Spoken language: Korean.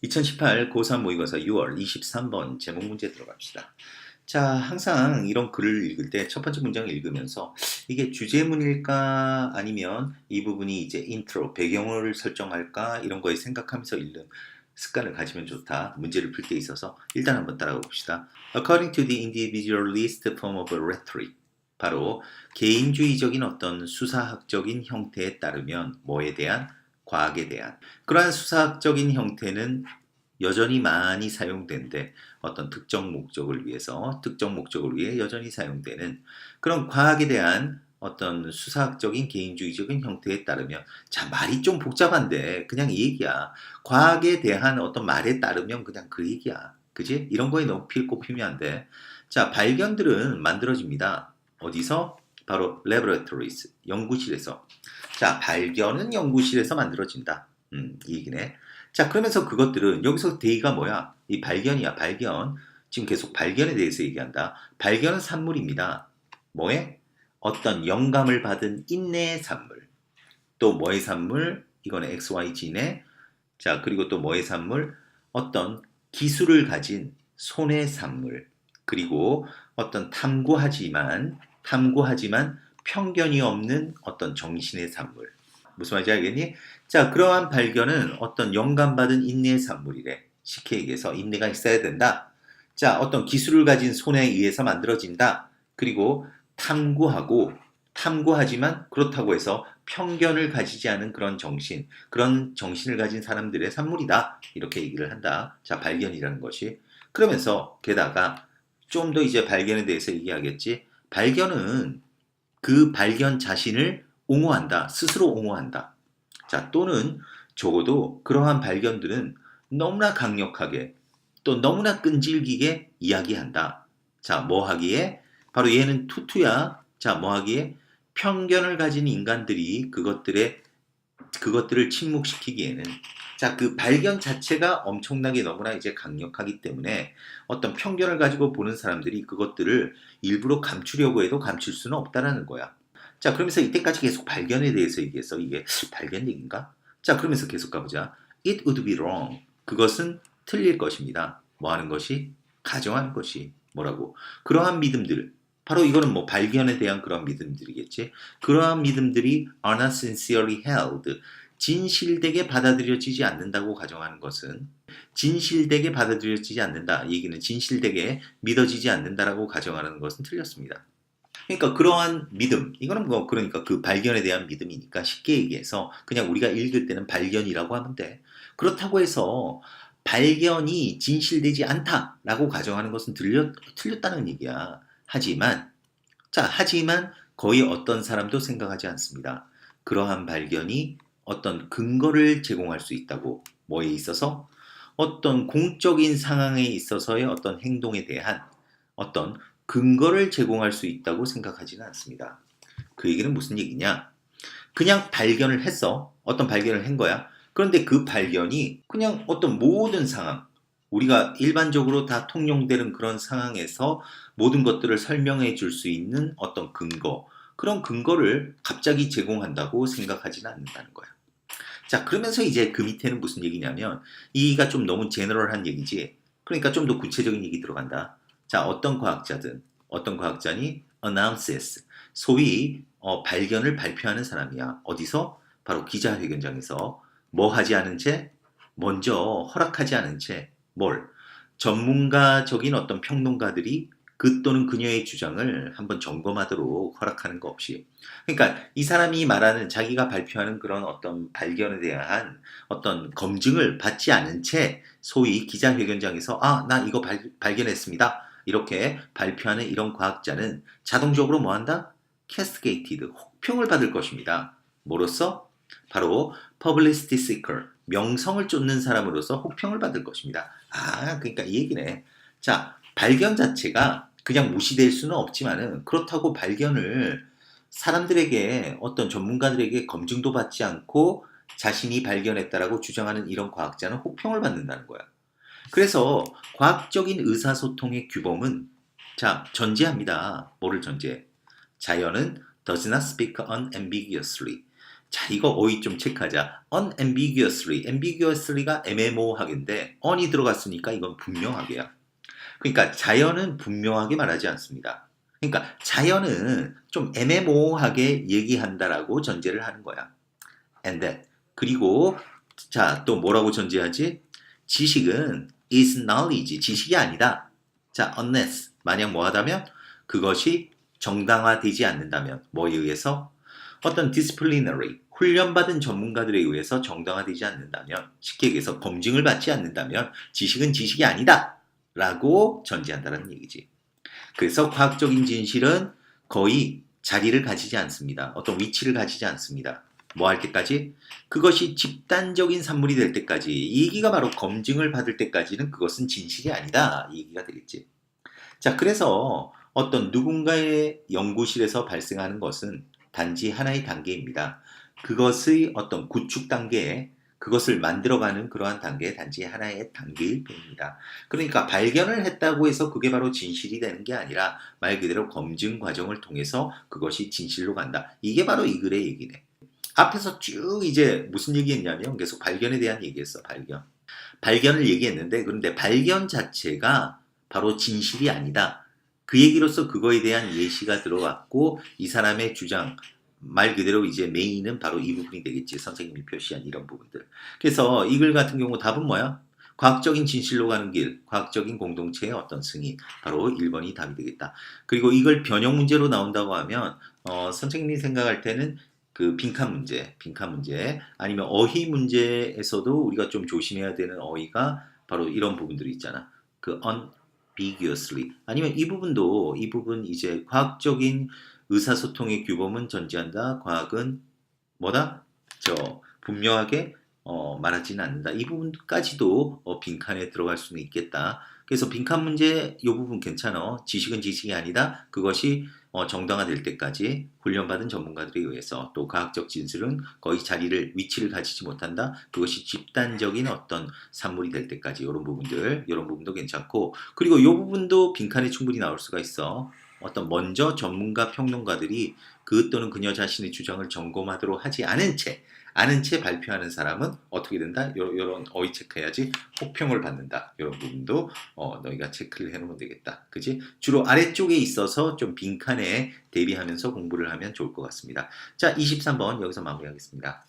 (2018) 고3 모의고사 6월 23번 제목 문제 들어갑시다. 자, 항상 이런 글을 읽을 때 첫 번째 문장을 읽으면서 이게 주제문일까 아니면 이 부분이 이제 인트로, 배경을 설정할까 이런 거에 생각하면서 읽는 습관을 가지면 좋다. 문제를 풀 때 있어서 일단 한번 따라가 봅시다. According to the individualist form of rhetoric. 바로 개인주의적인 어떤 수사학적인 형태에 따르면 뭐에 대한? 과학에 대한. 그러한 수사학적인 형태는 여전히 많이 사용되는데 어떤 특정 목적을 위해 여전히 사용되는 그런 과학에 대한 어떤 수사학적인 개인주의적인 형태에 따르면, 자, 말이 좀 복잡한데 그냥 이 얘기야. 과학에 대한 어떤 말에 따르면 그냥 그 얘기야. 그지? 이런 거에 너무 꼽히면 안 돼. 자, 발견들은 만들어집니다. 어디서? 바로 laboratories, 연구실에서. 자, 발견은 연구실에서 만들어진다. 이 얘기네. 자, 그러면서 그것들은 여기서 대의가 뭐야? 이 발견이야, 발견. 지금 계속 발견에 대해서 얘기한다. 발견은 산물입니다. 뭐에? 어떤 영감을 받은 인내의 산물. 또 뭐의 산물? 이거는 XYG네. 자, 그리고 또 뭐의 산물? 어떤 기술을 가진 손의 산물. 그리고 어떤 탐구하지만 편견이 없는 어떤 정신의 산물. 무슨 말인지 알겠니? 자, 그러한 발견은 어떤 영감받은 인내의 산물이래. 쉽게 얘기해서 인내가 있어야 된다. 자, 어떤 기술을 가진 손에 의해서 만들어진다. 그리고 탐구하지만 그렇다고 해서 편견을 가지지 않은 그런 정신을 가진 사람들의 산물이다. 이렇게 얘기를 한다. 자, 발견이라는 것이. 그러면서 게다가 좀 더 이제 발견에 대해서 얘기하겠지. 발견은 그 발견 자신을 옹호한다. 스스로 옹호한다. 자, 또는 적어도 그러한 발견들은 너무나 강력하게 또 너무나 끈질기게 이야기한다. 자, 뭐 하기에? 바로 얘는 투투야. 자, 뭐 하기에? 편견을 가진 인간들이 그것들을 침묵시키기에는, 자, 그 발견 자체가 엄청나게 너무나 이제 강력하기 때문에 어떤 편견을 가지고 보는 사람들이 그것들을 일부러 감추려고 해도 감출 수는 없다라는 거야. 자, 그러면서 이때까지 계속 발견에 대해서 얘기해서 이게 발견 얘기인가? 자, 그러면서 계속 가보자. It would be wrong. 그것은 틀릴 것입니다. 뭐 하는 것이? 가정하는 것이. 뭐라고? 그러한 믿음들. 바로 이거는 뭐 발견에 대한 그런 믿음들이겠지. 그러한 믿음들이 are not sincerely held. 진실되게 받아들여지지 않는다고 가정하는 것은, 진실되게 받아들여지지 않는다. 이 얘기는 진실되게 믿어지지 않는다라고 가정하는 것은 틀렸습니다. 그러니까 그러한 믿음, 이거는 뭐 그러니까 그 발견에 대한 믿음이니까 쉽게 얘기해서 그냥 우리가 읽을 때는 발견이라고 하면 돼. 그렇다고 해서 발견이 진실되지 않다라고 가정하는 것은 틀렸다는 얘기야. 하지만 거의 어떤 사람도 생각하지 않습니다. 그러한 발견이 어떤 근거를 제공할 수 있다고. 뭐에 있어서? 어떤 공적인 상황에 있어서의 어떤 행동에 대한 어떤 근거를 제공할 수 있다고 생각하지는 않습니다. 그 얘기는 무슨 얘기냐? 그냥 발견을 했어. 어떤 발견을 한 거야. 그런데 그 발견이 그냥 어떤 모든 상황, 우리가 일반적으로 다 통용되는 그런 상황에서 모든 것들을 설명해 줄 수 있는 어떤 근거, 그런 근거를 갑자기 제공한다고 생각하지는 않는다는 거야. 자, 그러면서 이제 그 밑에는 무슨 얘기냐면, 이가 좀 너무 제너럴한 얘기지. 그러니까 좀 더 구체적인 얘기 들어간다. 자, 어떤 과학자니? announces. 소위 발견을 발표하는 사람이야. 어디서? 바로 기자회견장에서. 뭐 하지 않은 채? 먼저 허락하지 않은 채. 뭘? 전문가적인 어떤 평론가들이 그 또는 그녀의 주장을 한번 점검하도록 허락하는 거 없이. 그러니까 이 사람이 말하는, 자기가 발표하는 그런 어떤 발견에 대한 어떤 검증을 받지 않은 채 소위 기자회견장에서 나 이거 발견했습니다. 이렇게 발표하는 이런 과학자는 자동적으로 뭐 한다? 캐스케이티드, 혹평을 받을 것입니다. 뭐로써? 바로 publicity seeker, 명성을 쫓는 사람으로서 혹평을 받을 것입니다. 그러니까 이 얘기네. 자, 발견 자체가 그냥 무시될 수는 없지만은, 그렇다고 발견을 사람들에게, 어떤 전문가들에게 검증도 받지 않고 자신이 발견했다라고 주장하는 이런 과학자는 혹평을 받는다는 거야. 그래서 과학적인 의사소통의 규범은, 자, 전제합니다. 뭐를 전제해? 자연은 does not speak unambiguously. 자, 이거 어휘 좀 체크하자. unambiguously. ambiguously가 애매모호하게인데 on이 들어갔으니까 이건 분명하게야. 그러니까 자연은 분명하게 말하지 않습니다. 그러니까 자연은 좀 애매모호하게 얘기한다라고 전제를 하는 거야. And that. 그리고 자, 또 뭐라고 전제하지? 지식은 is knowledge. 지식이 아니다. 자, unless. 만약 뭐하다면 그것이 정당화되지 않는다면 뭐에 의해서 어떤 disciplinary 훈련받은 전문가들에 의해서 정당화되지 않는다면 쉽게 얘기해서 검증을 받지 않는다면 지식은 지식이 아니다 라고 전제한다는 얘기지. 그래서 과학적인 진실은 거의 자리를 가지지 않습니다. 어떤 위치를 가지지 않습니다. 뭐 할 때까지? 그것이 집단적인 산물이 될 때까지 이 얘기가 바로 검증을 받을 때까지는 그것은 진실이 아니다 이 얘기가 되겠지. 자, 그래서 어떤 누군가의 연구실에서 발생하는 것은 단지 하나의 단계입니다. 그것의 어떤 구축 단계에 그것을 만들어가는 그러한 단계의 단지 하나의 단계일 뿐입니다. 그러니까 발견을 했다고 해서 그게 바로 진실이 되는 게 아니라 말 그대로 검증 과정을 통해서 그것이 진실로 간다. 이게 바로 이 글의 얘기네. 앞에서 쭉 이제 무슨 얘기했냐면 계속 발견에 대한 얘기했어. 발견. 발견을 얘기했는데 그런데 발견 자체가 바로 진실이 아니다. 그 얘기로서 그거에 대한 예시가 들어왔고 이 사람의 주장 말 그대로 이제 메인은 바로 이 부분이 되겠지. 선생님이 표시한 이런 부분들. 그래서 이 글 같은 경우 답은 뭐야? 과학적인 진실로 가는 길, 과학적인 공동체의 어떤 승인. 바로 1번이 답이 되겠다. 그리고 이걸 변형 문제로 나온다고 하면 선생님이 생각할 때는 그 빈칸 문제 아니면 어휘 문제에서도 우리가 좀 조심해야 되는 어휘가 바로 이런 부분들이 있잖아. 그 unambiguously 아니면 이 부분 이제 과학적인 의사소통의 규범은 전제한다. 과학은 뭐다? 분명하게 말하지는 않는다. 이 부분까지도 빈칸에 들어갈 수는 있겠다. 그래서 빈칸 문제 이 부분 괜찮아. 지식은 지식이 아니다. 그것이 정당화될 때까지 훈련받은 전문가들에 의해서 또 과학적 진술은 거의 위치를 가지지 못한다. 그것이 집단적인 어떤 산물이 될 때까지 이런 부분도 괜찮고 그리고 이 부분도 빈칸에 충분히 나올 수가 있어. 어떤 먼저 전문가 평론가들이 그 또는 그녀 자신의 주장을 점검하도록 하지 않은 채 발표하는 사람은 어떻게 된다? 요런 어휘 체크해야지 혹평을 받는다. 이런 부분도 너희가 체크를 해놓으면 되겠다. 그지? 주로 아래쪽에 있어서 좀 빈칸에 대비하면서 공부를 하면 좋을 것 같습니다. 자, 23번 여기서 마무리하겠습니다.